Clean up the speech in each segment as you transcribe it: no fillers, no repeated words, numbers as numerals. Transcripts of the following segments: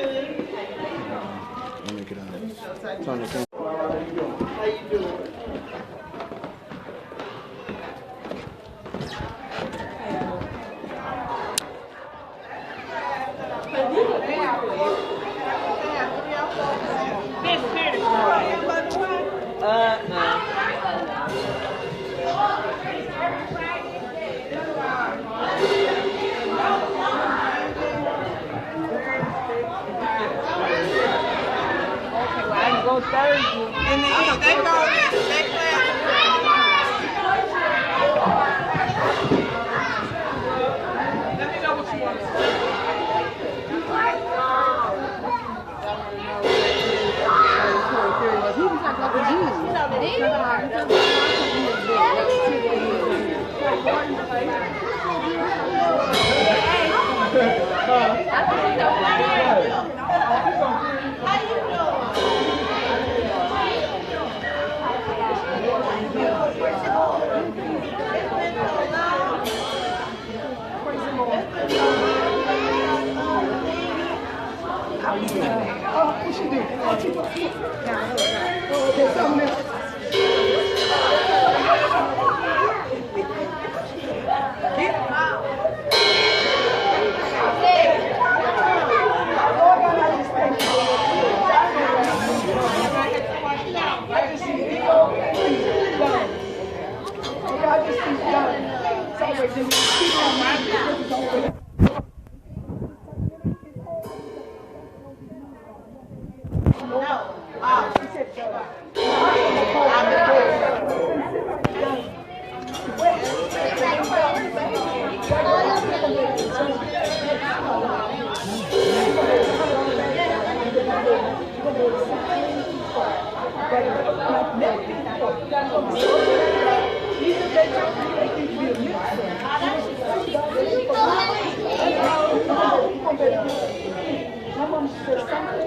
Let me make it out. Turn the camera. How you doing? No. Go Thursday. And they go they let me know what you want to say. He was like the Jesus.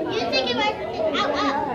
You think it might out.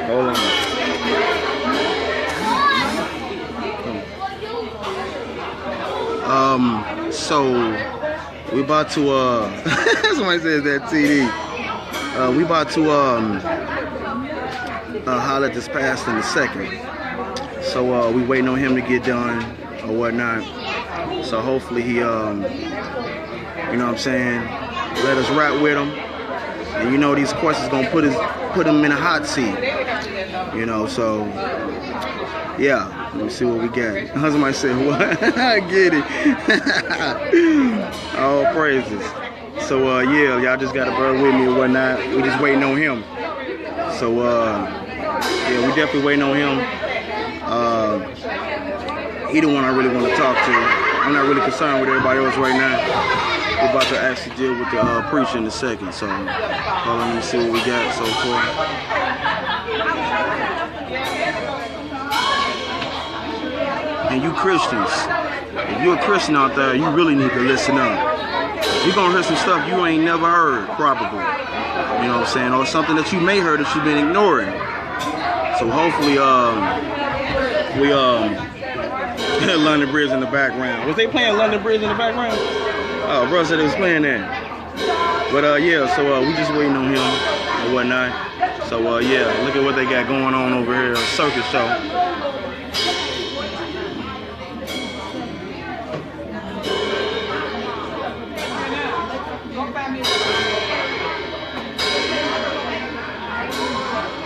Hold on. So we about to somebody says that TD. We about to holler at this pastor in a second. So we waiting on him to get done or whatnot. So hopefully he you know what I'm saying, let us rap with him. And you know these questions gonna put him in a hot seat. You know, so yeah. Let me see what we got. Somebody said, what? I get it. All praises. So yeah, y'all just gotta bear with me and whatnot. We just waiting on him. So yeah, we definitely waiting on him. He the one I really want to talk to. I'm not really concerned with everybody else right now. We're about to actually deal with the preacher in a second. So let me see what we got so far. And you Christians, if you're a Christian out there, you really need to listen up. You're gonna hear some stuff you ain't never heard, probably. You know what I'm saying? Or something that you may heard that you've been ignoring. So hopefully, we London Bridge in the background. Was they playing London Bridge in the background? Oh, bro said they was playing that. But yeah, so we just waiting on him and whatnot. So yeah, look at what they got going on over here, a circus show.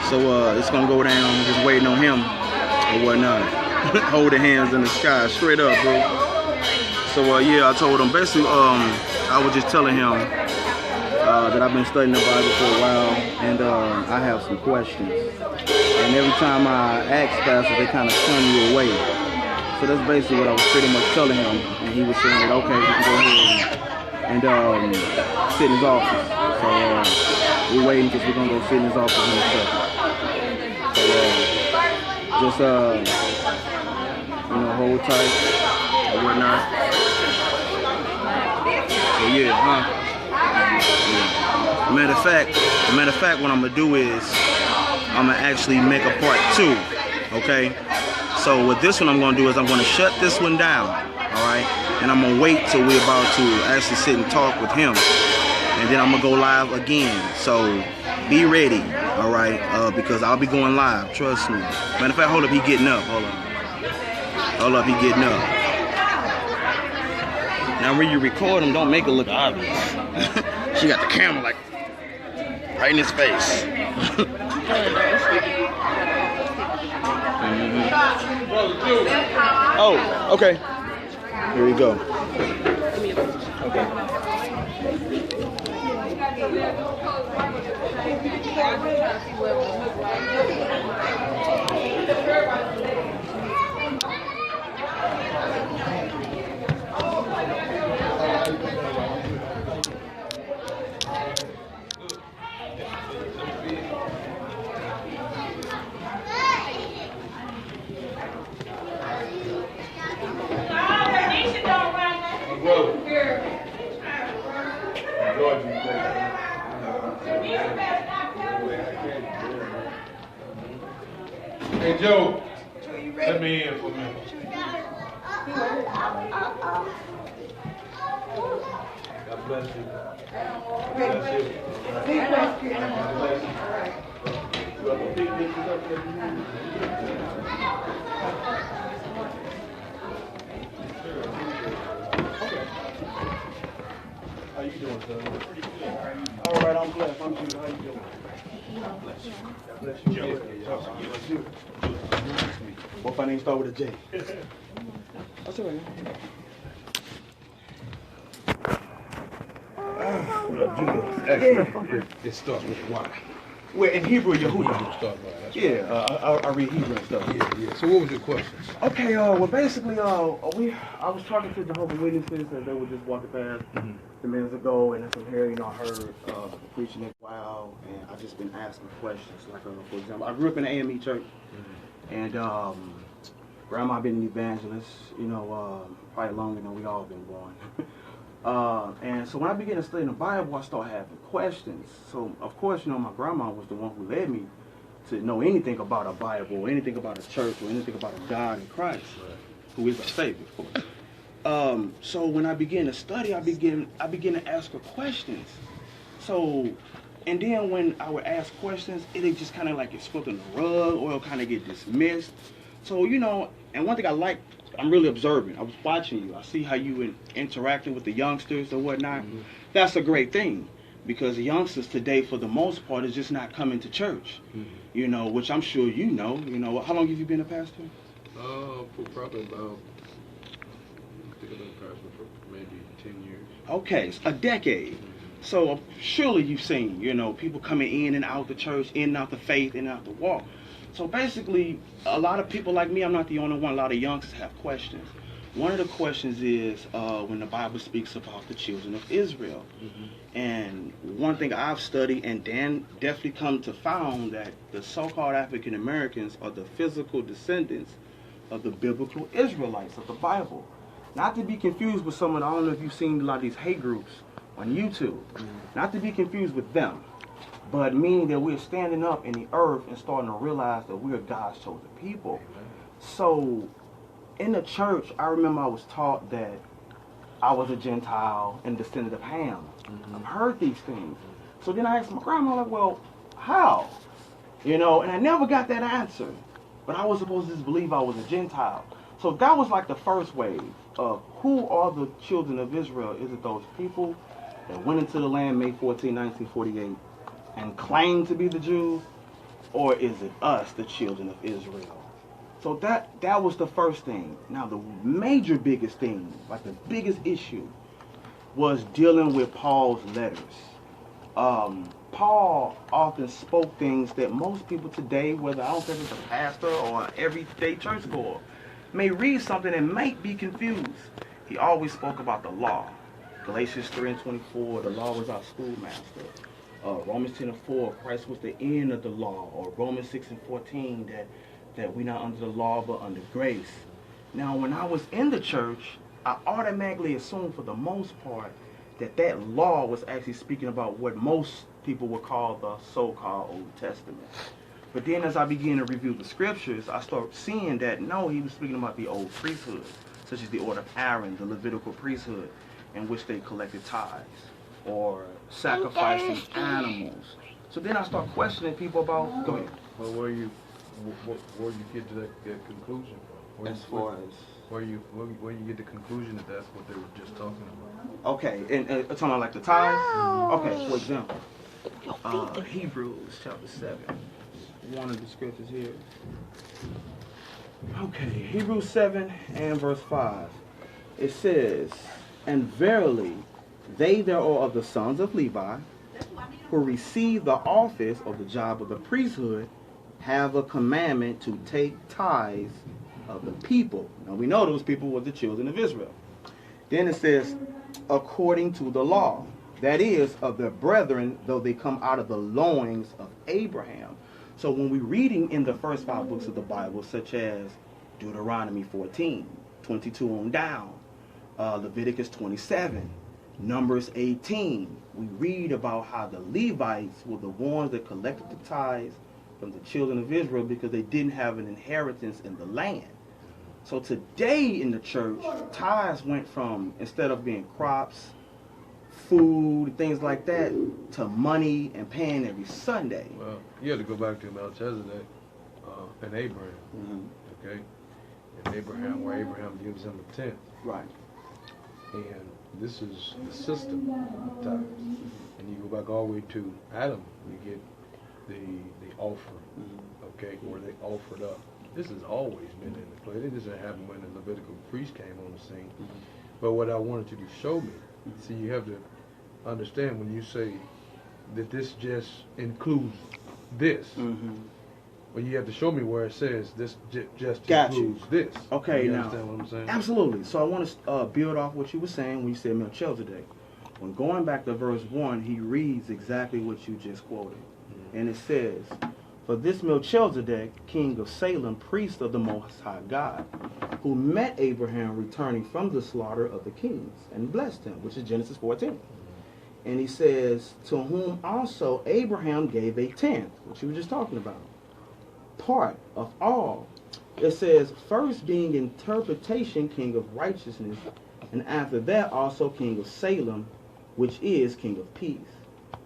So it's gonna go down, just waiting on him or whatnot. Holding hands in the sky, straight up, bro. So yeah, I told him basically, I was just telling him that I've been studying the Bible for a while, and I have some questions. And every time I ask pastors, they kind of shun you away. So that's basically what I was pretty much telling him, and he was saying that okay, we can go ahead and sit in his office. So we're waiting because we're gonna go sit in his office in a second. So just you know, hold tight or whatnot. So yeah, huh? Yeah. Matter of fact, what I'm gonna do is I'm gonna actually make a part 2. Okay. So with this one, I'm gonna do is I'm gonna shut this one down. All right, and I'm gonna wait till we're about to actually sit and talk with him, and then I'm gonna go live again. So be ready, all right? Because I'll be going live. Trust me. Matter of fact, hold up, he getting up. Hold up, he getting up. Now when you record him, don't make it look obvious. She got the camera like right in his face. Oh, okay. Here we go. Okay. Hey Joe, let me in for a minute. God bless you. Bless you. How you doing, son? Pretty good. All right, I'm blessed. I'm good. How you doing? God bless you. God bless you. Joe. What my name start with a J? That's all right. Actually, it starts with Y. Well, in Hebrew, Yehuda. Start by that's right. Yeah, I read Hebrew and stuff. Yeah. So what was your questions? Okay, well, basically, I was talking to Jehovah's Witnesses, and they were just walking past a minutes ago, and I said, here, you know, I heard preaching it a while, and I've just been asking questions. Like, for example, I grew up in an AME church, and Grandma been an evangelist, you know, probably longer than we all been born. And so when I began to study the Bible, I started having questions. So, of course, you know, my grandma was the one who led me to know anything about a Bible, or anything about a church, or anything about a God in Christ, who is our Savior, of course. So when I began to study, I began to ask her questions. So, and then when I would ask questions, it just kind of like get swept under the rug, or it'll kind of get dismissed. So, you know, and one thing I like, I'm really observing. I was watching you. I see how you interacting with the youngsters or whatnot. That's a great thing, because the youngsters today, for the most part, is just not coming to church. You know, which I'm sure you know. You know, how long have you been a pastor? For probably about, I think I've been a pastor for maybe 10 years. Okay, a decade. So surely you've seen, people coming in and out the church, in and out the faith, in and out the walk. So basically, a lot of people like me, I'm not the only one, a lot of youngsters have questions. One of the questions is when the Bible speaks about the children of Israel. And one thing I've studied and Dan definitely come to found that the so-called African Americans are the physical descendants of the biblical Israelites of the Bible. Not to be confused with someone, I don't know if you've seen a lot of these hate groups on YouTube. Not to be confused with them, but meaning that we're standing up in the earth and starting to realize that we're God's chosen people. So in the church, I remember I was taught that I was a Gentile and descendant of Ham. I've heard these things. So then I asked my grandma, like, well, how? And I never got that answer. But I was supposed to just believe I was a Gentile. So that was like the first wave of who are the children of Israel? Is it those people that went into the land May 14, 1948 and claimed to be the Jews? Or is it us, the children of Israel? So that was the first thing. Now the major biggest thing, like the biggest issue, was dealing with Paul's letters. Paul often spoke things that most people today, whether I don't think it's a pastor or an everyday churchgoer, may read something and might be confused. He always spoke about the law. Galatians 3:24, the law was our schoolmaster. Romans 10:4, Christ was the end of the law. Or Romans 6:14, that we're not under the law but under grace. Now, when I was in the church, I automatically assumed for the most part that law was actually speaking about what most people would call the so-called Old Testament. But then as I began to review the scriptures, I started seeing that no, he was speaking about the old priesthood, such as the order of Aaron, the Levitical priesthood, in which they collected tithes or sacrificing animals. So then I start questioning people about, go ahead. Well, where you get to that conclusion from? As far as where you get the conclusion that that's what they were just talking about? Okay, and talking about like the tithes. Okay, for example, Hebrews chapter 7. One of the scriptures here. Okay, Hebrews 7 and verse 5. It says, "And verily, they that are of the sons of Levi, who receive the office or the job of the priesthood, have a commandment to take tithes of the people." Now we know those people were the children of Israel. Then it says, "according to the law, that is, of their brethren, though they come out of the loins of Abraham." So when we're reading in the first 5 books of the Bible, such as Deuteronomy 14, 22 on down, Leviticus 27, Numbers 18, we read about how the Levites were the ones that collected the tithes from the children of Israel because they didn't have an inheritance in the land. So today in the church, tithes went from, instead of being crops, food, things like that, to money and paying every Sunday. Well, you have to go back to Melchizedek and Abraham, okay? And Abraham, where Abraham gives him a tenth. Right. And this is the system of tithes. And you go back all the way to Adam, you get the offering, okay, where they offered up. This has always been in the play. It doesn't happen when the Levitical priest came on the scene. But what I wanted you to show me, see, you have to understand when you say that this just includes this. Well, you have to show me where it says this just includes this. Okay, you now, understand what I'm saying? Absolutely. So I want to build off what you were saying when you said Melchizedek. When going back to verse 1, he reads exactly what you just quoted. And it says, "For this Melchizedek, king of Salem, priest of the Most High God, who met Abraham returning from the slaughter of the kings, and blessed him," which is Genesis 14. And he says, "to whom also Abraham gave a tenth," which you were just talking about, "part of all." It says, "first being interpretation, king of righteousness, and after that also king of Salem, which is king of peace,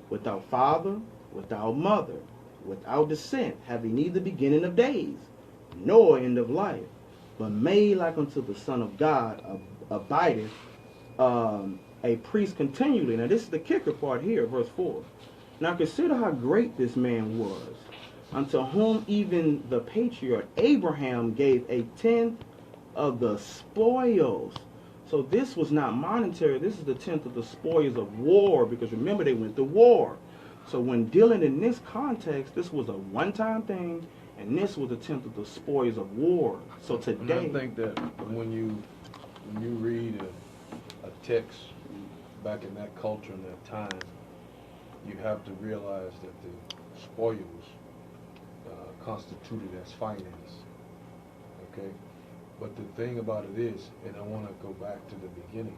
without father, without mother, without descent, having neither beginning of days, nor end of life, but made like unto the Son of God, abideth a priest continually." Now this is the kicker part here, verse 4. "Now consider how great this man was, unto whom even the patriarch Abraham gave a tenth of the spoils." So this was not monetary. This is the tenth of the spoils of war, because remember they went to war. So when dealing in this context, this was a one-time thing, and this was a tenth of the spoils of war. So today, And I think that when you read a text back in that culture and that time, you have to realize that the spoils constituted as finance. Okay, but the thing about it is, and I want to go back to the beginning.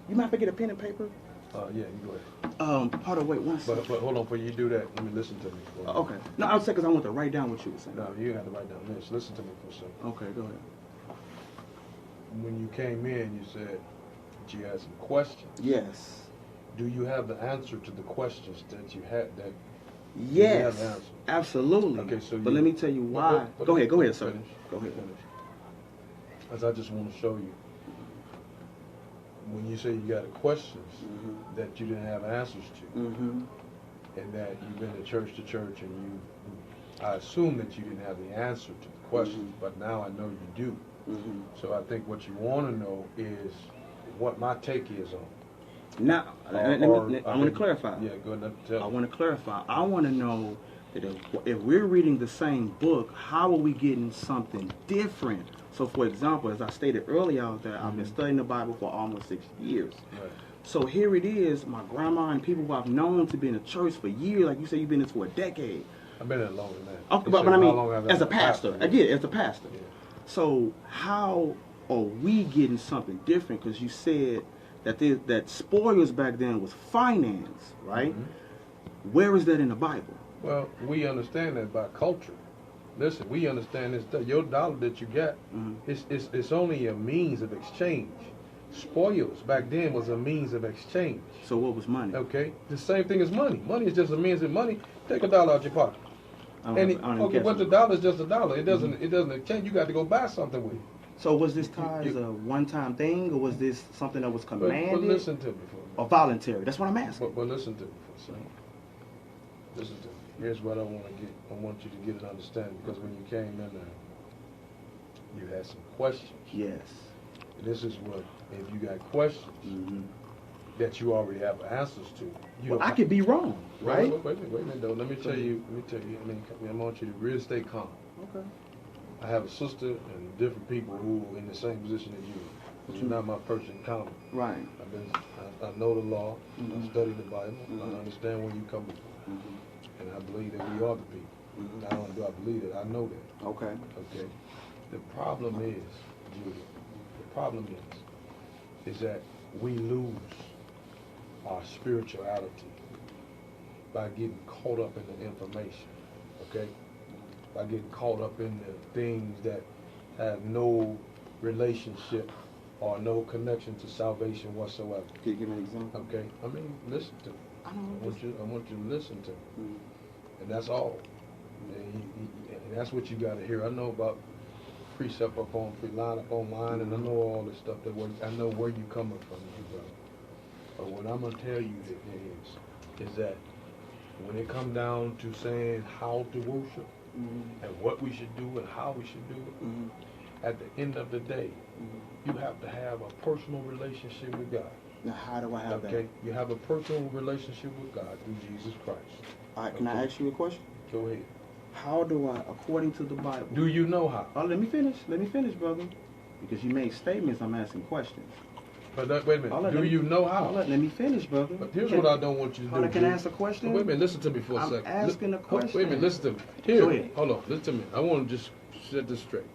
you might forget a pen and paper. Yeah, you go ahead. Hold on, wait one second. But hold on, before you do that, let me listen to me. For a minute. Okay. No, I was saying because I want to write down what you were saying. No, you have to write down this. Listen to me for a second. Okay, go ahead. When you came in, you said that you had some questions. Yes. Do you have the answer to the questions that you had? That Yes. you have the answer? Absolutely. Okay, so but you- let me tell you why. Go ahead, sir. Finish. Go ahead. Finish. As I just want to show you, when you say you got questions that you didn't have answers to, Mm-hmm. and that you've been to church and I assume that you didn't have the answer to the questions, but now I know you do. Mm-hmm. So I think what you want to know is what my take is on. Now, I want to clarify. Yeah, go ahead. Tell I me. want to clarify. I want to know that if we're reading the same book, how are we getting something different? So, for example, as I stated earlier out there, I've been studying the Bible for almost 6 years. Right. So here it is, my grandma and people who I've known to be in the church for years, like you said, you've been in this for a decade. I've been in longer than that. Okay, You but said I how mean, long I've been as a a pastor, yeah. again, as a pastor. Yeah. So how are we getting something different? Because you said that that spoils back then was finance, right? Mm-hmm. Where is that in the Bible? Well, we understand that by culture. Listen, we understand this. Your dollar that you got, it's only a means of exchange. Spoils back then was a means of exchange. So what was money? Okay, the same thing as money. Money is just a means of money. Take a dollar out your pocket. But the dollar is just a dollar. It doesn't exchange. You got to go buy something with it. So was this tied as a one-time thing, or was this something that was commanded But listen to me for a minute. or voluntary? That's what I'm asking. But listen to me for a second. Listen to me. Here's what I want to get. I want you to get an understanding, because when you came in there, you had some questions. Yes. This is what, if you got questions that you already have answers to, you Well, don't I could be wrong, right? Wait a minute, though. Let me tell you. I want you to really stay calm. Okay. I have a sister and different people who are in the same position as you. But you're not my person in common. Right. I know the law. I study the Bible. I understand where you come from. And I believe that we are the people. Not only do I believe it, I know that. Okay. Okay. The problem is, Judy, is that we lose our spirituality by getting caught up in the information. Okay? By getting caught up in the things that have no relationship or no connection to salvation whatsoever. Can you give me an example? Okay? I mean, listen to me. I want you to listen to me. And that's all. And that's what you got to hear. I know about precept upon line upon line, and I know all this stuff. I know where you coming from, brother. But what I'm gonna tell you is that when it come down to saying how to worship and what we should do and how we should do it, at the end of the day, you have to have a personal relationship with God. Now, how do I have Okay, you have a personal relationship with God through Jesus Christ. that? All right, can I ask you a question? Go ahead. How do I, according to the Bible? Do you know how? Oh, let me finish. Let me finish, brother. Because you made statements, I'm asking questions. But wait a minute. Do you know how? Let me finish, brother. But here's what I don't want you to do. Can I ask a question? Wait a minute. Listen to me for a second. I'm asking a question. Wait a minute. Listen to me. Go Here. ahead. Hold on. Listen to me. I want to just set this straight.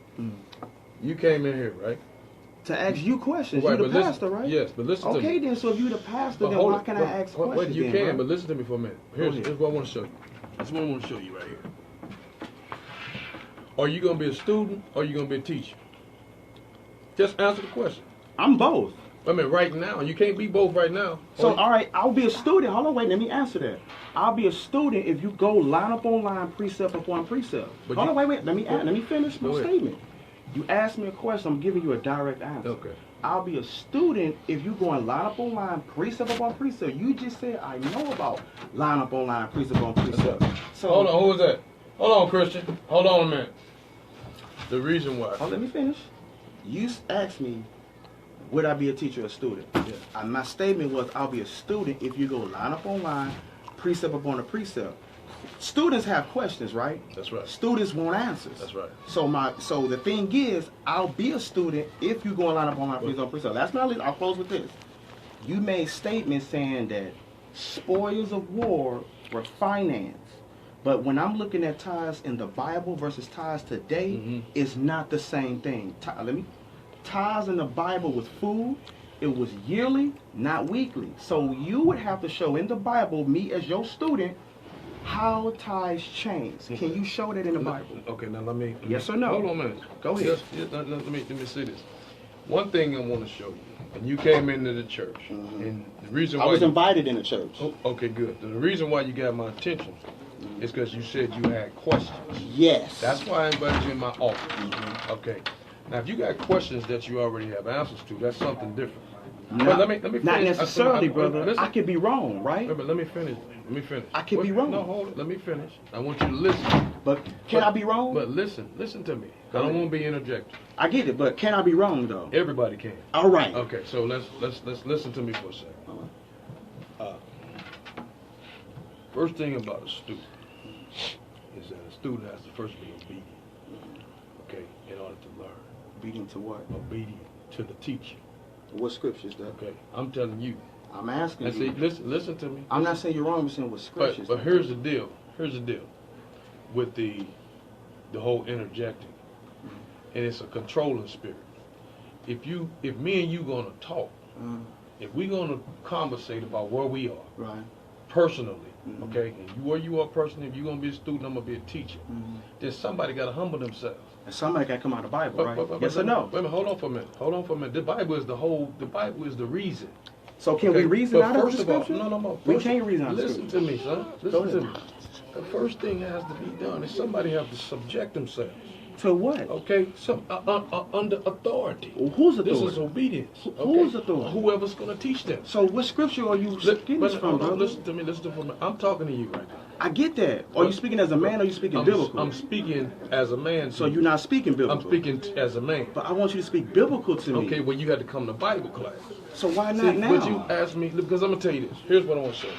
You came in here, right? To ask you questions. Right, You're the but listen- pastor, right? yes, but listen to me. Okay, then, so if you're the pastor, But then hold why it, can I ask questions Wait, you then, can, bro? but listen to me for a minute. Here's what I want to show you. That's what I want to show you right here. Are you going to be a student or are you going to be a teacher? Just answer the question. I'm both. I mean, right now. You can't be both right now. So, all right, I'll be a student. Hold on, wait, let me answer that. I'll be a student if you go line upon line, precept upon precept. But Hold you- on, wait, let me finish my Go ahead. statement. You asked me a question, I'm giving you a direct answer. Okay. I'll be a student if you go line upon line, precept upon precept. You just said I know about line upon line, precept upon precept. So Hold on, who was that? Hold on, Christian. Hold on a minute. The reason why. Oh, let me finish. You asked me would I be a teacher or a student? My statement was I'll be a student if you go line up on line, precept upon a precept. Students have questions, right? That's right. Students want answers. That's right. So the thing is, I'll be a student if you go line up on line, precept upon precept. Last but not least, I'll close with this. You made statements saying that spoils of war were financed. But when I'm looking at tithes in the Bible versus tithes today, it's not the same thing. Tithes in the Bible was food. It was yearly, not weekly. So you would have to show in the Bible, me as your student, how tithes change. Can you show that in the Bible? Okay, now let me. Yes or no? Hold on a minute. Go ahead. Let me say this. One thing I want to show you. And you came into the church, and the reason why I was invited in the church. Oh, okay, good. The reason why you got my attention is because you said you had questions. Yes. That's why I invited you in my office. Okay. Now, if you got questions that you already have answers to, that's something different. But let me finish. Not necessarily, brother. Listen. I could be wrong, right? But let me finish. I could be wrong. No, hold it. Let me finish. I want you to listen. But can I be wrong? But listen to me. I don't want to be interjected. I get it, but can I be wrong though? Everybody can. All right. Okay, so let's listen to me for a second. First thing about a student is that a student has to first be obedient. Okay, in order to learn. Obedient to what? Obedient to the teacher. What scriptures though? Okay, I'm telling you. I'm asking And see, you. listen to me. I'm not saying you're wrong. I'm saying what scriptures. But here's the deal. With the whole interjecting, and it's a controlling spirit. If me and you gonna talk, if we gonna conversate about where we are, right, personally, okay, and where you are personally, if you're gonna be a student, I'm gonna be a teacher. Then somebody gotta humble themselves. and somebody got to come out of the Bible, right? Yes or Wait no? a minute, hold on for a minute. The Bible is the Bible is the reason. So can we reason out of the scripture? No. We can't reason out of the Listen scripture. to me, son. Listen to me. The first thing that has to be done is somebody have to subject themselves. To what? Okay, under authority. Well, whose authority? This is obedience. Whose authority? Whoever's going to teach them. So what scripture are you getting this from, brother? Listen to me. I'm talking to you right now. I get that. Are you speaking as a man or are you speaking biblical? I'm speaking as a man. So you're not speaking biblical? I'm speaking as a man. But I want you to speak biblical to me. Okay, well, you had to come to Bible class. So why not now? But you asked me, because I'm going to tell you this. Here's what I want to show you.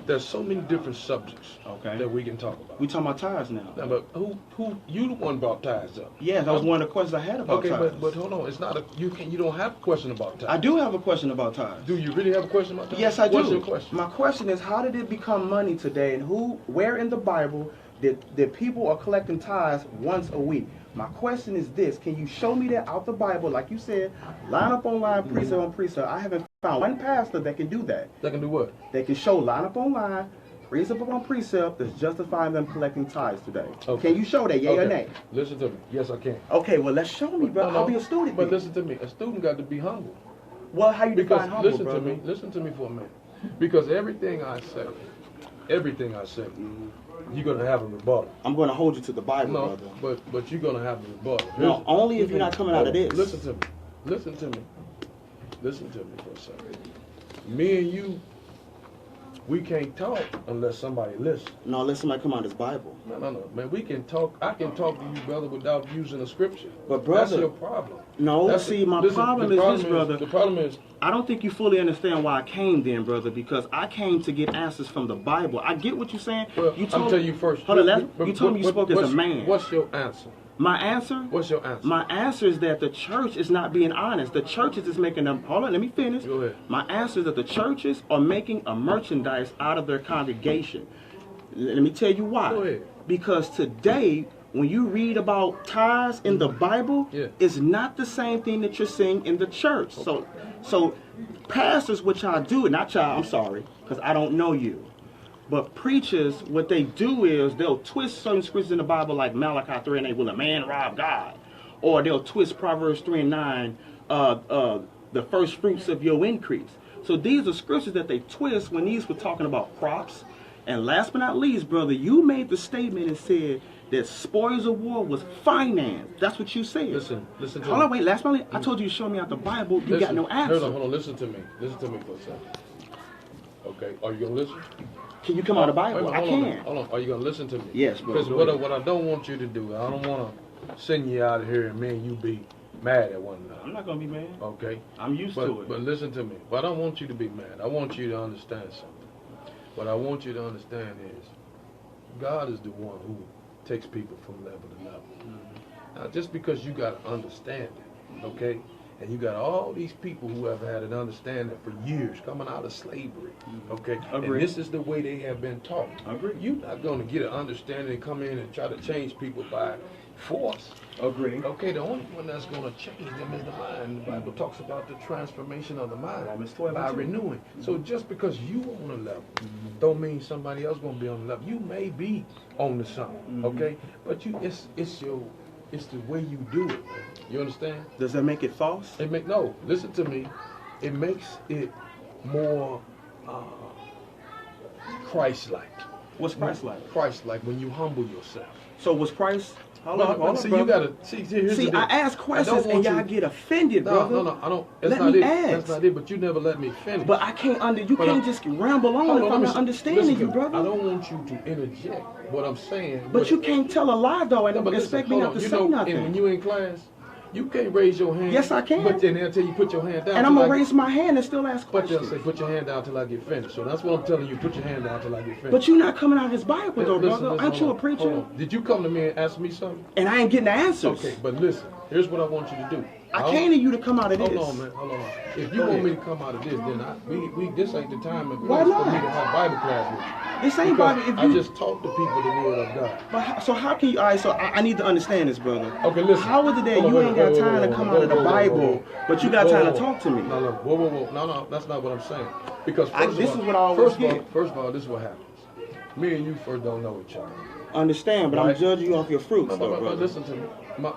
There's so many different subjects that we can talk about. We talking about tithes now. Now, but who you the one brought tithes up? Yeah, that was one of the questions I had about tithes. Okay, but hold on. It's not you don't have a question about tithes. I do have a question about tithes. Do you really have a question about tithes? Yes, I do. What's your question? My question is, how did it become money today, and where in the Bible did people are collecting tithes once a week? My question is this: can you show me that out the Bible, like you said, line up on line, precept on precept? I haven't found one pastor that can do that. That can do what? They can show line up on line, precept upon precept that's justifying them collecting tithes today. Okay. Can you show that, yay or nay? Listen to me. Yes, I can. Okay, well, let's show me, bro. No, I'll be a student. But then. listen to me. A student got to be humble. Well, how you Because define humble, listen brother? to me. Listen to me for a minute. Because everything I say, you're gonna have a rebuttal. I'm going to hold you to the Bible, No, brother. but you're gonna have a rebuttal. No, only if you're not coming out of this. Listen to me. Listen to me for a second. Me and you, we can't talk unless somebody listens. No, let somebody come out of this Bible. No, man. We can talk. I can talk to you, brother, without using a scripture. But brother, that's your problem. No, That's see, my listen, problem the is this, brother. The problem is, I don't think you fully understand why I came then, brother, because I came to get answers from the Bible. I get what you're saying. well, You I'm telling you first. Hold on, you told me you spoke as a man. What's your answer? My answer? What's your answer? My answer is that the church is not being honest. The church is just making them. Hold on, let me finish. Go ahead. My answer is that the churches are making a merchandise out of their congregation. Let me tell you why. Go ahead. Because today, when you read about tithes in the Bible, Yeah. it's not the same thing that you're seeing in the church. So pastors, which I do, not y'all, I'm sorry, because I don't know you. But preachers, what they do is they'll twist certain scriptures in the Bible, like Malachi 3 and 8, will a man rob God? Or they'll twist Proverbs 3 and 9, the first fruits of your increase. So these are scriptures that they twist when these were talking about crops. And last but not least, brother, you made the statement and said that spoils of war was financed. That's what you said. Listen to me. Hold on, wait, last but not least, I told you to show me out the Bible. You got no answer. Hold on, listen to me. Listen to me for a second. Okay, are you gonna listen? Can you come out of the Bible? I can. Hold on. Are you gonna listen to me? Yes, bro. Because what I don't want you to do, I don't want to send you out of here and me and you be mad at one another. I'm not gonna be mad. Okay? I'm used to it. But listen to me. But I don't want you to be mad. I want you to understand something. What I want you to understand is God is the one who takes people from level to level. Now, just because you got an understanding, okay, and you got all these people who have had an understanding for years coming out of slavery, okay, Agreed. and this is the way they have been taught. Agreed. You're not going to get an understanding and come in and try to change people by force. Agree. Okay, the only one that's going to change them is the mind. The Bible talks about the transformation of the mind Romans 12 by and 2. renewing. So just because you on a level, don't mean somebody else going to be on the level. You may be on the something, okay, but it's the way you do it, man. You understand? Does that make it false? No, listen to me. It makes it more Christ-like. What's Christ-like? Christ-like when you humble yourself. So was Christ? Hold Well, on, hold on, see, brother. you gotta see. Here's the See, deal. I ask questions don't and want y'all you- get offended, No, brother. no, I don't. That's Let not me it. ask. That's not it. But you never let me finish. But I can't you But can't I'm- just ramble on Hold if on, I'm listen, not understanding listen you, to me. brother. I don't want you to interject what I'm saying. But you can't tell a lie though and No, but listen, expect me hold not on. to You say know, nothing. and when you in class, you can't raise your hand. Yes, I can. But then they'll tell you put your hand down. And I'm till gonna I raise my hand and still ask But they'll questions. say put your hand down till I get finished. So that's what I'm telling you. Put your hand down till I get finished. But you're not coming out of his Bible though, Listen, brother. listen, Aren't you a hold on, preacher? hold on. Did you come to me and ask me something? And I ain't getting the answers. Okay, but listen. Here's what I want you to do. I came to you to come out of this. Hold on, man. Hold on. If you Go want ahead. me to come out of this, then this ain't the time and Why place for me not? to have Bible class with you. This ain't Because Bible. If I you, just taught the people the word of God. so how can you? All right, so I need to understand this, brother. Okay, listen. How is it that Hold on, you wait, ain't got wait, time wait, to come whoa, out of the whoa, whoa, Bible, whoa. but you got Whoa, time whoa. to talk to me? No, whoa. No, that's not what I'm saying. Because first This of all, is what I always get. First of all, this is what happens. Me and you first don't know each other. Understand, but I'm Right. judging you off your fruits, No, though, but brother. listen to me. You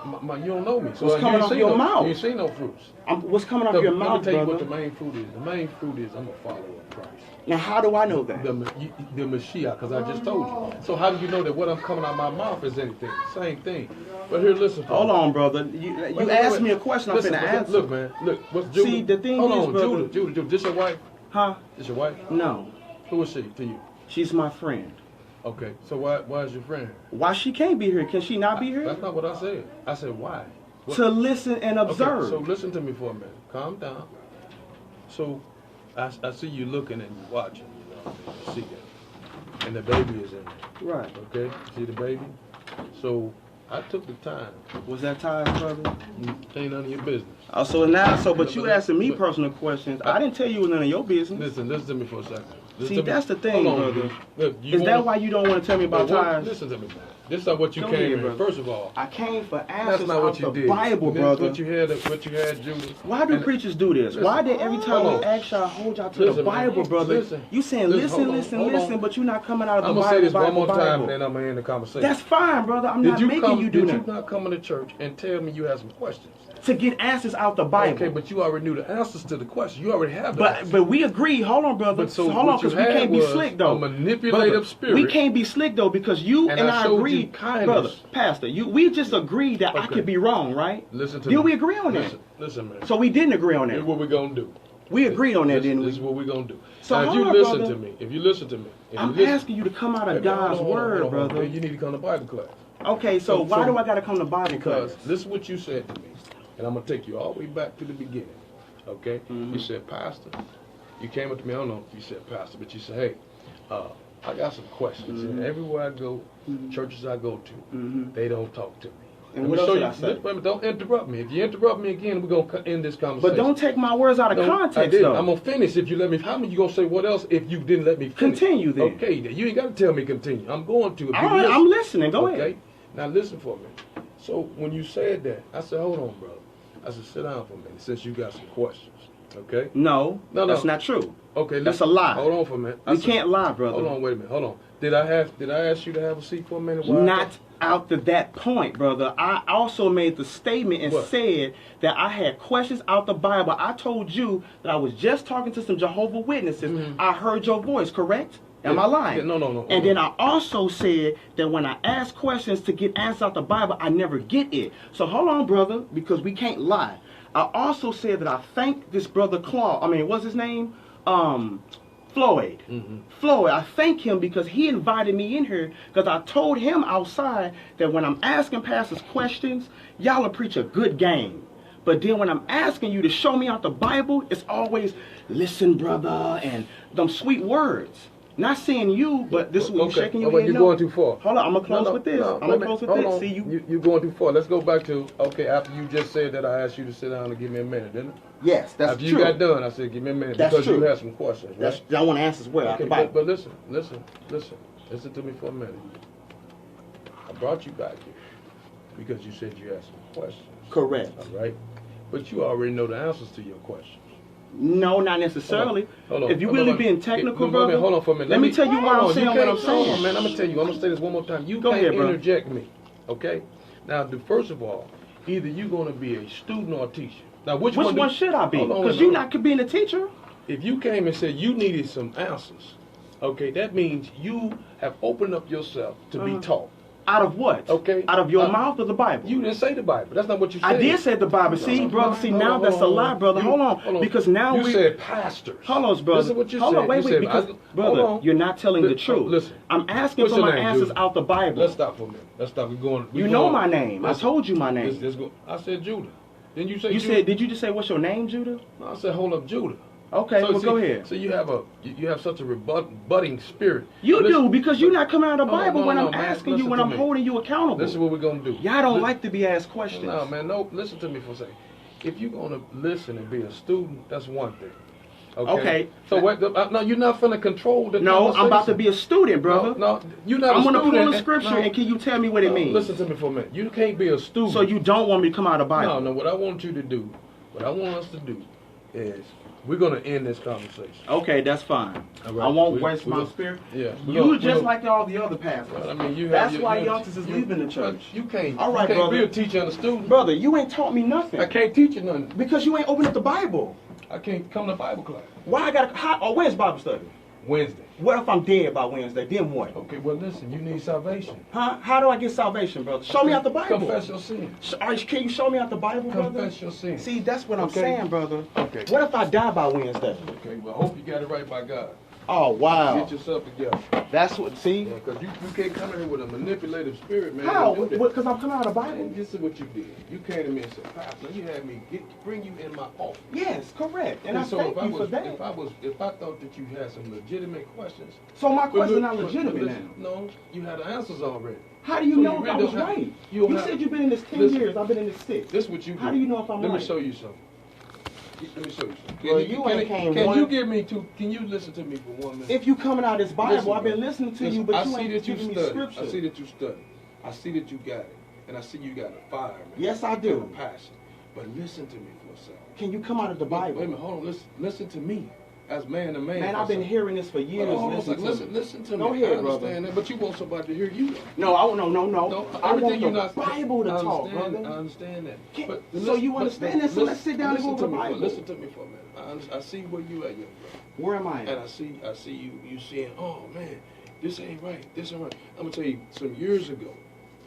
don't know me. So What's you coming ain't off seen your no, mouth? You ain't seen no fruits. What's coming off Let your me mouth, tell you brother? what the main fruit is. The main fruit is I'm a follower of Christ. Now, how do I know that? The Mashiach, because I just told you. So how do you know that what I'm coming out of my mouth is anything? Same thing. But here, listen. Hold on, brother. You asked me a question. I'm Listen, finna answer. Look, man. Look. What's Judah? See, the thing Hold is, on, brother- Judah. This your wife? Huh? This your wife? No. Who is she to you? She's my friend. Okay. So why is your friend? Why she can't be here? Can she not be here? That's not what I said. I said why. What? To listen and observe. Okay, so listen to me for a minute. Calm down. So, I see you looking and you watching. You know, you see that, and the baby is in there. Right. Okay. See the baby. So I took the time. Was that time, brother? Ain't none of your business. But you asking me personal questions. I didn't tell you it was none of your business. Listen to me for a second. Listen See, to me. that's the thing, Hold on, brother. dude. Look, Is that why you don't want to tell me about tires? Listen to me, man. This is not what you Go came ahead, in. brother. First of all, I came for that's answers not out what you the did. Bible, This- brother. What you had, Judah. Why do And- preachers do this? Listen, Why did every time hold we on. ask y'all hold y'all to the Listen, man. Bible, brother? Listen. You saying Listen, listen, hold on. but you're not coming out of the I'm Bible. gonna say this one Bible, more time, Bible. and then I'm gonna end the conversation. That's fine, brother. I'm not making you do Did nothing. you not come into church and tell me you had some questions? To get answers out the Bible. Okay, but you already knew the answers to the question. You already have the But answers. but we agree. Hold on, brother. But so Hold on, what you because we had can't be was slick though. a manipulative Brother, spirit. We can't be slick though because you And and I I showed you agreed, kindness. brother, Pastor. We just agreed that I Okay. could be wrong, right? Listen to Did me. we agree on that? Listen, man. So we didn't agree on Here's that. what we're gonna do. We agreed on that, didn't This is we? what we're gonna do. So now, if hold you on, listen brother. to me, if you listen to me, if I'm you listen, asking you to come out of Hold God's on, hold on, word, hold on. brother. You need to come to Bible class. Okay, so why do I gotta come to Bible Because class? this is what you said to me, and I'm gonna take you all the way back to the beginning. Okay? Mm-hmm. You said, Pastor. You came up to me. I don't know if you said Pastor, but you said, hey, I got some questions. Mm-hmm. And everywhere I go, churches I go to, they don't talk to me. And Let what me else show did you. I say? Wait a minute, don't interrupt me. If you interrupt me again, we're gonna end this conversation. But don't take my words out of No, I context, didn't. though. I'm gonna finish if you let me. How many you gonna say what else if you didn't let me finish? Continue then. Okay, then you ain't gotta tell me continue. I'm going to. If All you right, listen. I'm listening. Go Okay. ahead. Now listen for me. So when you said that, I said, hold on, brother. I said, sit down for a minute since you got some questions. Okay. No, No, that's no. not true. Okay. That's listen. a lie. Hold on for a minute. We can't lie, brother. Hold on. Wait a minute. Hold on. Did I ask you to have a seat for a minute? while I Not talk? out to that point, brother. I also made the statement and What? said that I had questions out the Bible. I told you that I was just talking to some Jehovah's Witnesses. I heard your voice, correct? Am Yeah. I lying? Yeah, no. And then I also said that when I ask questions to get answers out the Bible, I never get it. So hold on, brother, because we can't lie. I also said that I thank this brother what's his name? Floyd. Floyd, I thank him because he invited me in here because I told him outside that when I'm asking pastors questions, y'all will preach a good game. But then when I'm asking you to show me out the Bible, it's always, listen, brother, and them sweet words. Not saying you, but this is what you're shaking your head. You're no. going too far. Hold on, I'm going to close with this. I'm going to close with this. On. See, You're going too far. Let's go back to, okay, after you just said that, I asked you to sit down and give me a minute, didn't I? Yes, that's after true. After you got done, I said, give me a minute. That's because true. You had some questions, right? I want to answer as well. Okay, but listen to me for a minute. I brought you back here because you said you had some questions. Correct. All right? But you already know the answers to your questions. No, not necessarily. Hold on. If you really being technical, brother, hold on for a minute. Let me tell you why I'm saying what I'm saying. Hold on, man. I'm going to tell you. I'm going to say this one more time. You Go can't ahead, bro. interject me, okay? Now, first of all, either you're going to be a student or a teacher. Now, which one should I be? Because you're not being a teacher. If you came and said you needed some answers, okay, that means you have opened up yourself to be taught. Out of what? Okay. Out of your mouth or the Bible? You didn't say the Bible. That's not what you said. I did say the Bible. See, brother, now that's a lie, brother. Hold on. Because now you said pastors. Hold on, brother. Listen what you hold said. on, wait, because, brother, you're not telling the truth. Listen. I'm asking for my answers out the Bible. Let's stop for a minute. Let's stop. You know my name. I told you my name. Let's go. I said Judah. Then you say you Judah? said, did you just say what's your name, Judah? No, I said hold up, Judah. Okay, well, go ahead. So you have such a budding spirit. You do, because you're not coming out of the Bible when I'm man, asking you, when I'm holding you accountable. This is what we're going to do. Y'all don't like to be asked questions. No, man, no, listen to me for a second. If you're going to listen and be a student, that's one thing. Okay. So what? No, you're not finna control the No, I'm about to be a student, brother. No, you're not. I'm going to pull a scripture, and can you tell me what it means? Listen to me for a minute. You can't be a student. So you don't want me to come out of the Bible? No. What I want you to do, what I want us to do, is we're going to end this conversation. Okay, that's fine. Right. I won't waste my spirit. Yeah. You just like all the other pastors. I mean, that's why youngsters is leaving the church. You can't. All right, you can't brother. be a teacher and a student. Brother, you ain't taught me nothing. I can't teach you nothing. Because you ain't opened up the Bible. I can't come to Bible class. Why I gotta? When's Bible study? Wednesday. What if I'm dead by Wednesday? Then what? Okay, well listen, you need salvation. Huh? How do I get salvation, brother? Show me out the Bible. Confess your sin. Can you show me out the Bible, brother? Confess your sin. See, that's what I'm saying, brother. Okay. What if I die by Wednesday? Okay, well I hope you got it right by God. Oh, wow. Get yourself together. That's what, see? Because you can't come in here with a manipulative spirit, man. How? Because I'm coming out of the Bible? And this is what you did. You came to me and said, Pastor, you had me bring you in my office. Yes, correct. And I so thank you for that. If I thought that you had some legitimate questions. So my questions not legitimate now? No, you had the answers already. How do you know if I was right? You said you've been in this 10 years, I've been in this 6. This is what you do. How do you know if I'm right? Let me show you something. Let me show you something. Can you listen to me for 1 minute? If you coming out of this Bible, I've been listening to you, but you ain't giving me scripture. I see that you study. I see that you got it. And I see you got a fire, man. Yes, I do. And a passion. But listen to me for a second. Can you come out of the Bible? Wait a minute, hold on. Listen to me. As man to man. Man, I've been hearing this for years. Listen to me. Go ahead, I understand that, but you want somebody to hear you. No. I want the Bible to talk, brother. I understand that. So you understand that? So let's sit down and go over the Bible. Listen to me for a minute. I see where you at, young brother. Where am I at? And I see you saying, oh man, this ain't right. This ain't right. I'm gonna tell you, some years ago,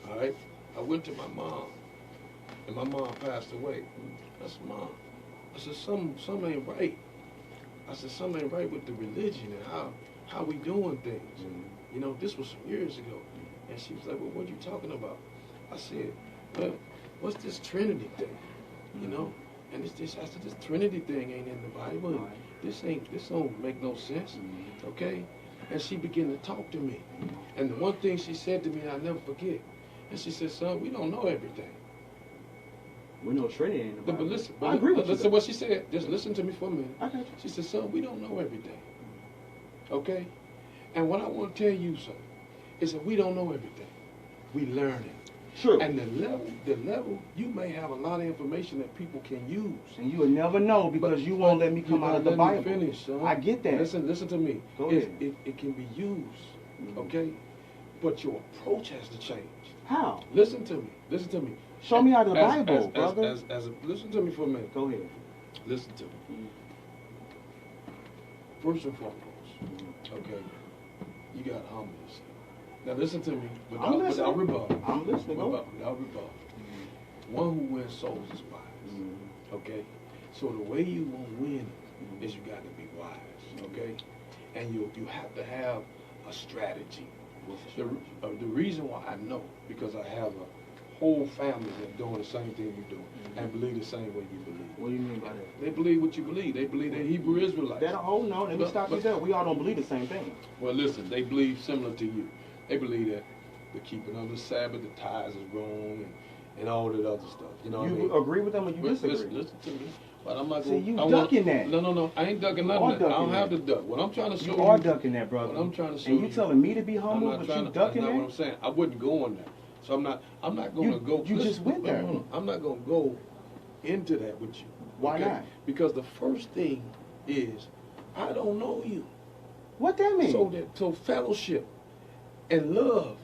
all right, I went to my mom, and my mom passed away. I said, Mom, I said, something ain't right. I said, something ain't right with the religion and how we doing things. You know, this was some years ago. And she was like, well, what are you talking about? I said, well, what's this Trinity thing? You know? And I said, this Trinity thing ain't in the Bible. This don't make no sense. Okay? And she began to talk to me. And the one thing she said to me, I'll never forget. And she said, son, we don't know everything. We know Trinity ain't in the Bible. But I agree with you. Listen what she said. Just listen to me for a minute. I got you. She said, son, we don't know everything. Okay? And what I want to tell you, son, is that we don't know everything. We learning. True. And the level, you may have a lot of information that people can use. And you will never know because you won't let me come out of the Bible. Let me finish, son. I get that. Listen to me. Go ahead. It can be used, okay? But your approach has to change. How? Listen to me. Show me out of the Bible, brother. Listen to me for a minute. Go ahead. Listen to me. First and foremost, okay, you got to humble yourself. Now listen to me without rebuttal. I'm listening. Without rebuttal. One who wins souls is wise. Okay? So the way you won't win is you got to be wise. Okay? And you have to have a strategy. The reason why I know, because I have a whole families are doing the same thing you're doing and believe the same way you believe. What do you mean by that? They believe what you believe. They believe they're Hebrew Israelites. That no, let me stop you there. We all don't believe the same thing. Well, listen, they believe similar to you. They believe that the keeping of the Sabbath, the tithes is wrong, and all that other stuff. You know what I mean? You agree with them or you disagree? Listen to me. But I'm not See, going. you ducking that. No. I ain't ducking nothing. I don't have to duck. What I'm trying to show you. You are ducking that, brother. What I'm trying to show and you. you telling me to be humble, but you ducking that's not that? what I'm saying. I wouldn't go on that. So I'm not going to go. You just went there. No. I'm not going to go into that with you. Why okay? not? Because the first thing is, I don't know you. What that mean? So fellowship and love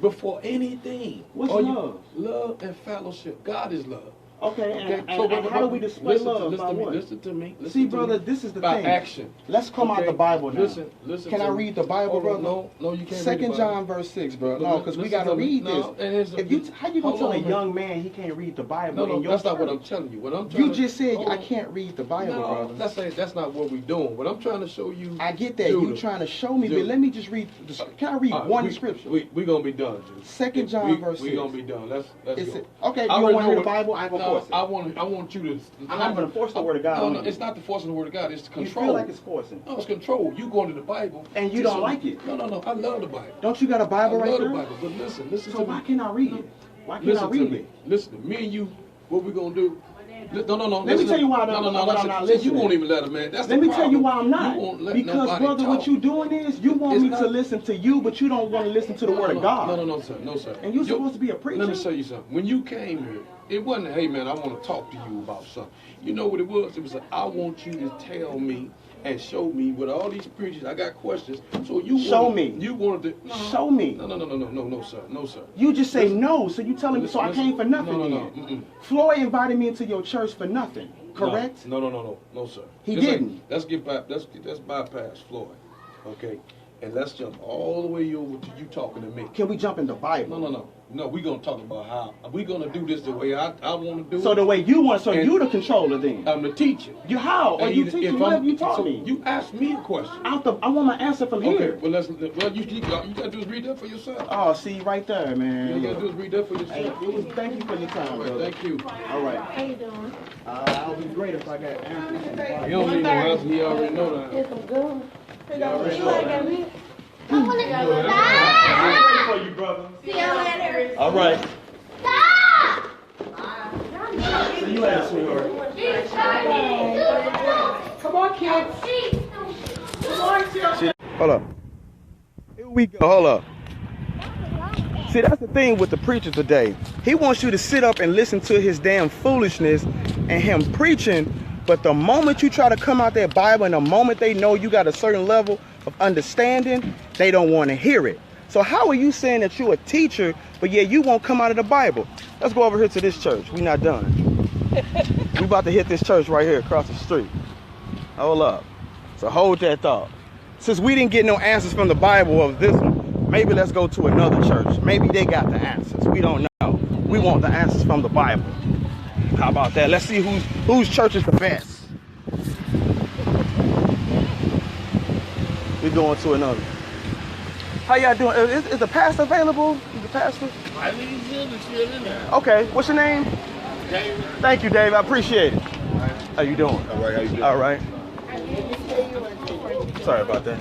before anything. What's love? Love and fellowship. God is love. Okay, and how do we display listen love? Listen to me. See, brother, this is the by thing. action. Let's come out the Bible now. Listen. Can I read the Bible, brother? No, you can't. Second John verse 6, bro. No, because we gotta read this. How you gonna tell a young man he can't read the Bible? No, that's not what I'm telling you. What I'm trying you just said I can't read the Bible, brother. That's not what we're doing. What I'm trying to show you. I get that. You trying to show me, but let me just read. Can I read one scripture? We're gonna be done, Jude. Second John verse 6. We're gonna be done. Let's go. Okay, you don't want to hear the Bible? I ain't gonna force it. I want you to. I'm not going to force the word of God. No, it's not the forcing the word of God. It's the control. You feel like it's forcing. No, it's control. You going to the Bible. And you don't like it. No. I love the Bible. Don't you got a Bible right there? I love the Bible. But listen to me. So why can't I read it? Why can't I read it? Listen to me and you. What we going to do? No. Let me tell you why I'm not listening. You won't even let a man. That's Let me tell you why I'm not. You won't let because, brother, what you doing is you want me to listen to you, but you don't want to listen to the word of God. No, sir. And you're supposed to be a preacher. Let me tell you something. When you came here, it wasn't, hey, man, I want to talk to you about something. You know what it was? It was like, I want you to tell me and show me with all these preachers. I got questions. So you show me. You wanted to show me. No, sir. You just say no. So you telling me so I came for nothing. No. Floyd invited me into your church for nothing. Correct? No, sir. He didn't. Let's bypass Floyd. Okay. And let's jump all the way over to you talking to me. Can we jump in the Bible? No, we're going to talk about how. We're going to do this the way I want to do it. So the way you want, so you the controller then? I'm the teacher. You how? Or you teaching whatever you taught me? You asked me a question. I want my answer from here. Well, you got to do is read that for yourself. Oh, see, right there, man. You got to do is read that for yourself. Hey, thank you for your time, brother. Thank you. All right. How you doing? I'll be great if I got answers. You don't need no answer. He already know that. It's some good. He already know that. I want to stop. I'm ready for you, brother. See you later. All right. Stop. See you later, sweetheart. Come on, kids. Come on, kids. Hold up. Here we go. Hold up. See, that's the thing with the preacher today. He wants you to sit up and listen to his damn foolishness and him preaching, but the moment you try to come out that Bible and the moment they know you got a certain level of understanding, they don't want to hear it. So how are you saying that you're a teacher, but yeah, you won't come out of the Bible? Let's go over here to this church. We're not done. We about to hit this church right here across the street. Hold up. So hold that thought. Since we didn't get no answers from the Bible of this one, maybe let's go to another church. Maybe they got the answers. We don't know. We want the answers from the Bible. How about that? Let's see whose church is the best. We're going to another. How y'all doing? Is the pastor available? Is the pastor? I think he's in there. Okay. What's your name? David. Thank you, Dave. I appreciate it. How you doing? All right, how you doing? All right. Sorry about that.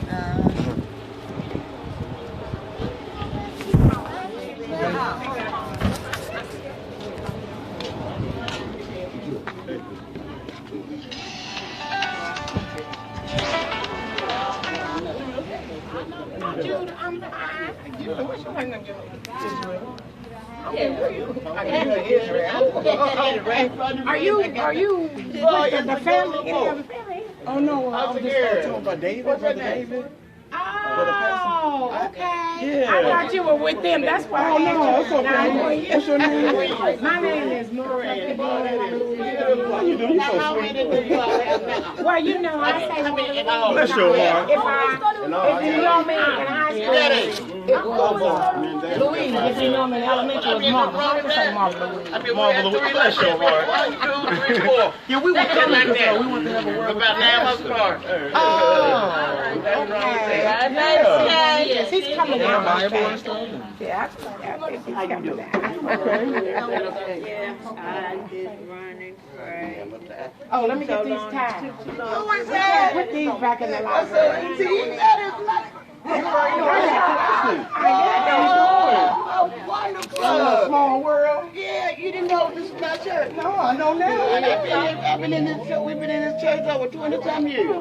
Jude, I'm fine. What's your name? Are you the family? Any other family? Oh no, I was just talking about David, brother David. Oh, okay. Yeah. I thought you were with them. That's why. Oh no, it's okay. What's your name? My name is Nora. How you doing? You so sweet. Well, you know, I say Bless your heart. if you know me in high school, Louise. If you know me in elementary, it was Marvel. So I say Marvel Louise. Marvel, bless your heart. Yeah, we went to have a word. About damn up car. Oh, Yes, he's coming down. Bible and stuff. Yeah, I think he's coming down. Oh, let me get these ties. Who is that? Put these back in the I locker. said, see, that is like. Oh, wonderful. Small world. Yeah, you didn't know this is my church. No, I know now. I've been in this church. We've been in this church over 20-some years.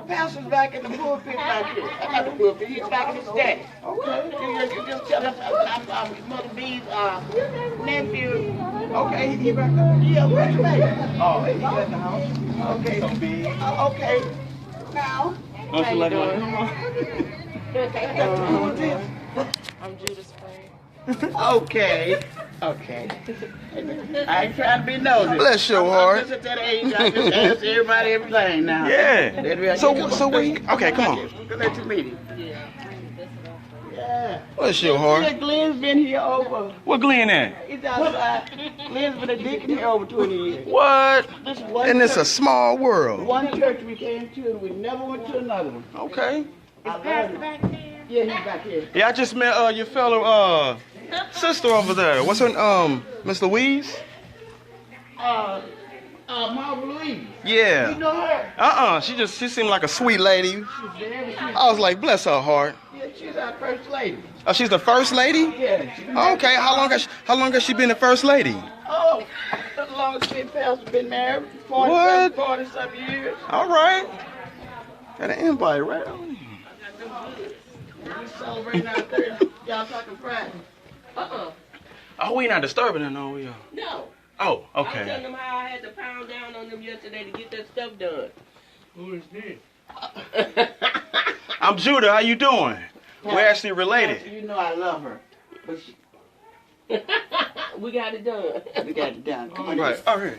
Pastor's back in the pulpit back here. I got the pulpit. He's back in his stand. Okay. You just tell us I'm Mother B's nephew. Okay, he back there. Yeah, where's the baby? Oh, he at the house. Okay. So big. Okay. Now. Don't you like my Who is this? I'm Judah's friend. Okay. Okay. I ain't trying to be nosy. Bless your I'm heart. just at that age. I just ask everybody everything now. Yeah. So we. Okay, come on. Go let you meet him. Yeah. Bless your heart. Yeah, Glenn's been here over. What Glenn at? He's outside. Glenn's been a deacon here over 20 years. What? This one And it's a church, small world. one church we came to, and we never went to another one. Okay. I love it. Yeah, he's back here. Yeah, I just met your fellow sister over there. What's her Miss Louise? Marva Louise. Yeah. You know her? She seemed like a sweet lady. She's very sweet. I was like, bless her heart. Yeah, she's our first lady. Oh, she's the first lady? Yeah. She's Okay, how long has she been the first lady? Oh, as long as been pastor, been married, What? 40-some years. All right. Got an invite right on here. We celebrating our 30. Y'all talking Friday? Oh, we not disturbing her, no, we are. No. Oh, I was okay. telling them how I had to pound down on them yesterday to get that stuff done. Who is this? I'm Judah, how you doing? We're actually related. You know I love her. But she, We got it done. we got it done. Come on. Right, all right.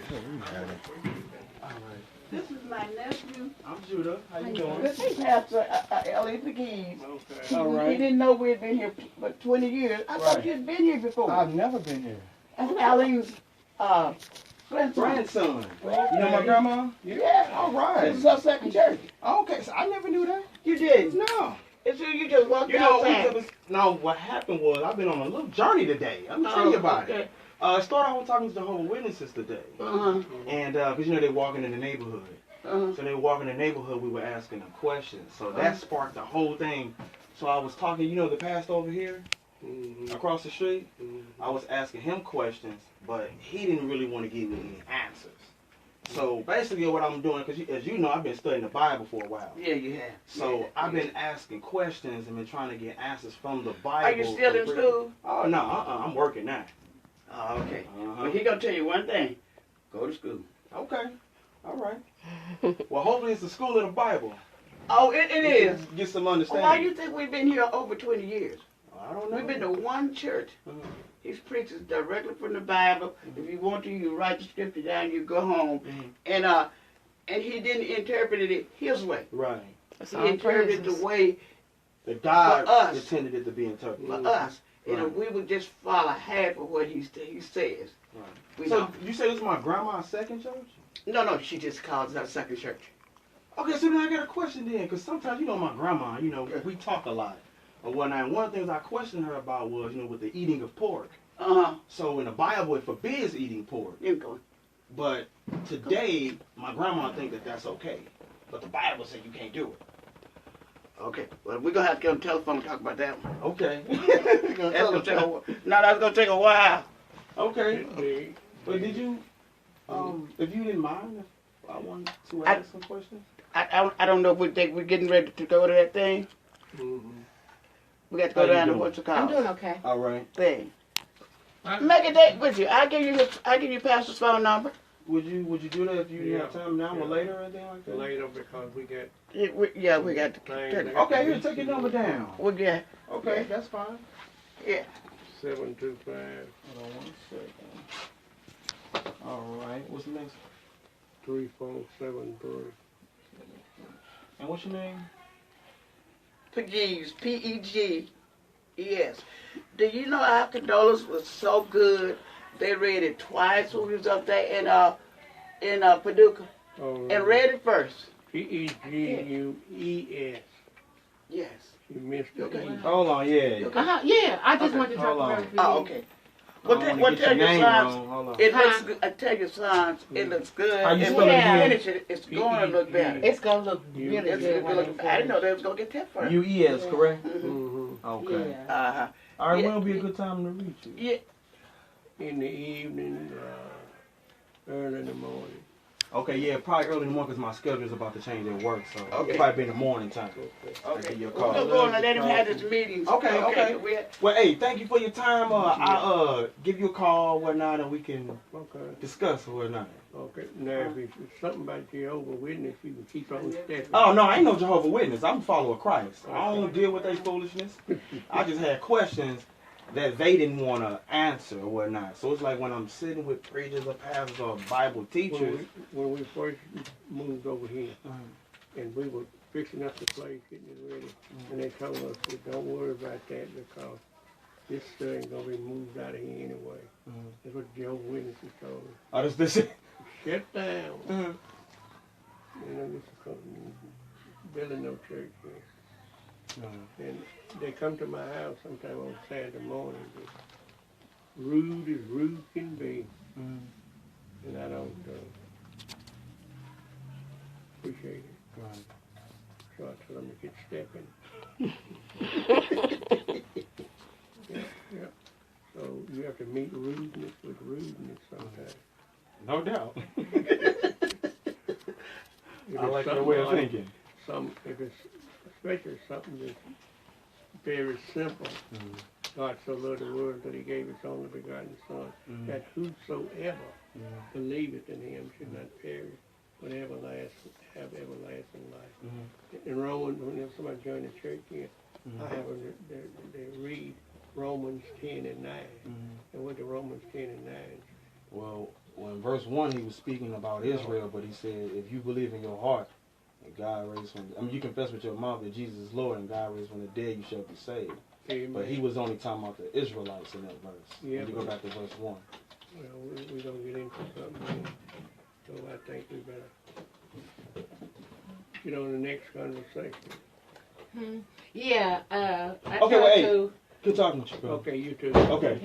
This is my nephew. I'm Judah. How you doing? This is Pastor Ellie McGee. Okay. All He right. didn't know we had been here for 20 years. I thought Right. you'd been here before. I've never been here. That's Eileen's grandson. Grandson. You know my grandma? Yeah. All This right. is our second church. Okay, so I never knew that. You did. No. It's you just walked You know, outside. no, what happened was I've been on a little journey today. I'm gonna tell you about it. It started out with talking to Jehovah's Witnesses today. Uh-huh. And, because, you know, they're walking in the neighborhood. Uh-huh. So they were walking in the neighborhood, we were asking them questions. So that sparked the whole thing. So I was talking, you know, the pastor over here, across the street. I was asking him questions, but he didn't really want to give me any answers. So basically what I'm doing, because as you know, I've been studying the Bible for a while. Yeah, you have. So I've been asking questions and been trying to get answers from the Bible. Are you still in school? Oh, no, I'm working now. Oh, okay. Uh-huh. But he gonna tell you one thing. Go to school. Okay, all right. Well, hopefully it's the school of the Bible. Oh, it is. Get some Well, understanding. why you think we've been here over 20 years? I don't know. We've been to one church. Mhm. He preaches directly from the Bible. If you want to, you write the scripture down, you go home. Mhm. And he didn't interpret it his way. Right. He interpreted the way The God For us. intended it to be interpreted. for us. And Right. if we would just follow half of what he says. Right. We So know. you say this is my grandma's second church? No, she just calls it her second church. Okay, so then I got a question then, because sometimes, you know, my grandma, you know, we talk a lot or whatnot. And one of the things I questioned her about was, you know, with the eating of pork. Uh-huh. So in the Bible, it forbids eating pork. You go. But today, my grandma think that that's okay. But the Bible said you can't do it. Okay. Well, we're going to have to get on the telephone and talk about that one. Okay. That's gonna take a while. No, that's going to take a while. Okay. But did you, if you didn't mind, if I wanted to ask some questions? I don't know if we think we're getting ready to go to that thing. We got to How go you down to doing? what's it I'm called? doing okay. All right. Thing. Make a date with you. I'll give you Pastor's phone number. Would you do that if you Yeah. have time now or Yeah. later or anything like that? Later because we get We got to Thing. take it. Okay, here, take your number down. We got, Okay, that's fine. yeah. 725. Hold on 1 second. All right, what's the next? 3473. And what's your name? Peggy, P-E-G-E-S. Do you know our condolence was so good? They read it twice when we was up there in Paducah. Oh, And read it first. T-E-G-U-E-S. Yes. You missed it. Okay. Hold on, yeah. Yeah, I just want to talk Hold on. about it. Oh, okay. I don't wanna get Tell your your name sons, wrong. Hold on. it looks good. I tell your sons, it looks good. How you And spell when it you again? finish it, it's going to look better. It's gonna look really It's good. gonna look, I didn't know they was going to get that far. UES, correct? Mm-hmm. Okay. Yeah. Uh-huh. All right, Yeah. when'll be a good time to reach you? Yeah. In the evening, early in the morning. Okay, yeah, probably early in the morning because my schedule is about to change at work, so Okay. it'll probably be in the morning time. I'll Okay. give you a We're call. going to go and let him have his meetings. Okay. We- Well, hey, thank you for your time. I'll give you a call, whatnot, and we can Okay. discuss or whatnot. Okay. Now, if it's something about Jehovah's Witness, you can keep on stepping. Oh, no, I ain't no Jehovah's Witness. I'm a follower of Christ. I don't deal with their foolishness. I just had questions that they didn't want to answer or whatnot. So it's like when I'm sitting with preachers or pastors or Bible teachers. When we first moved over here, and we were fixing up the place, getting it ready, and they told us, don't worry about that because this stuff ain't going to be moved out of here anyway. That's what the Jehovah's Witnesses told us. Oh, this Shut down. You know, this is building no church here. And they come to my house sometime on Saturday morning. Rude as rude can be. And I don't appreciate it. Right. So I tell them to get stepping. Yeah. So you have to meet rudeness with rudeness sometimes. No doubt. If I it's like your something way of thinking. If it's especially something that's very simple. God so loved the world that he gave his only begotten Son, that whosoever believeth in him should not perish, but have everlasting life. In Romans, whenever somebody joins the church here, I have them they read Romans 10 and 9. And what the Romans 10 and 9? Well, in verse 1, he was speaking about Israel, but he said, if you believe in your heart, and God raised from, you confess with your mouth that Jesus is Lord, and God raised from the dead, you shall be saved. Amen. But he was only talking about the Israelites in that verse. Yeah, When you go back to verse 1. Well, we're going to get into something here. So I think we better get on the next conversation. Yeah, I Okay, talked well, hey, to. good talking to you, bro. Okay, you too. Okay.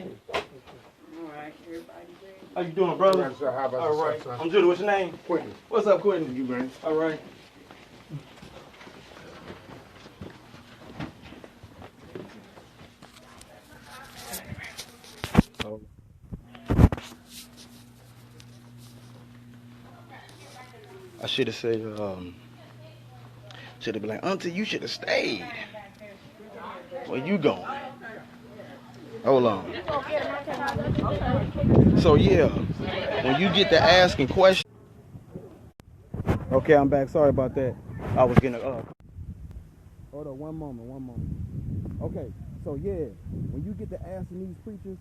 All right, everybody ready? How you doing, brother? How about All right. yourself, son? I'm Judah. What's your name? Quentin. What's up, Quentin? You man. All right. I should have said, should have been like, Auntie, you should have stayed. Where you going? Hold on. So yeah, when you get to asking questions. Okay, I'm back. Sorry about that. I was getting Hold on, one moment. Okay, so yeah, when you get to asking these preachers,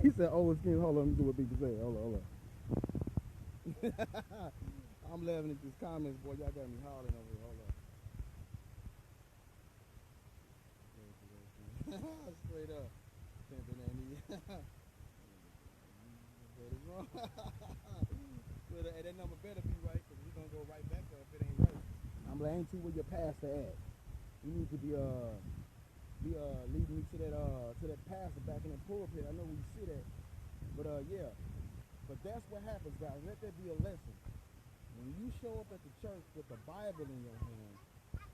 he said, "Oh, excuse me, hold on, let me do what people say. Hold on." I'm laughing at these comments, boy. Y'all got me howling over here. Hold on. Straight up. Pimping ain't he? Hey, that number better be right, because we're going to go right back there if it ain't right. I'm like, ain't you where your pastor at? You need to be leading me to that pastor back in that pulpit. I know where you sit at. But yeah. But that's what happens, guys. Let that be a lesson. When you show up at the church with the Bible in your hand,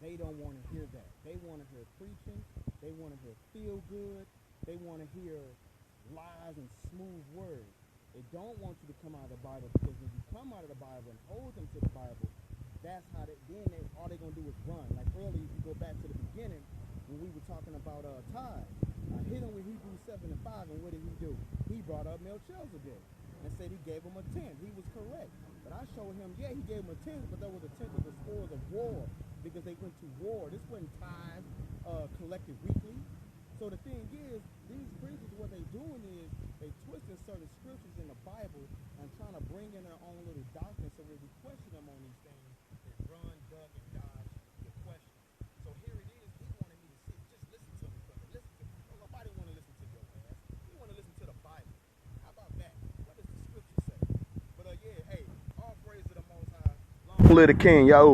they don't want to hear that. They want to hear preaching. They want to hear feel good. They want to hear lies and smooth words. They don't want you to come out of the Bible, because when you come out of the Bible and hold them to the Bible, that's how all they're going to do is run. Like earlier, if you go back to the beginning, when we were talking about tithe, I hit him with Hebrews 7 and 5, and what did he do? He brought up Melchizedek and said he gave him a tenth. He was correct. But I showed him, yeah, he gave him a tenth, but that was a tenth of the spoils of war, because they went to war. This wasn't tithe collected weekly. So the thing is, these preachers, what they doing is they twisting certain scriptures in the Bible and trying to bring in their own little doctrine. So when we question them on these things, they run, duck, and dodge the question. So here it is. He wanted me to sit. Just listen to me, brother. Listen to me. Nobody want to listen to your ass. You want to listen to the Bible. How about that? What does the scripture say? But yeah, hey, all praise to the Most High. Long live the King, yo.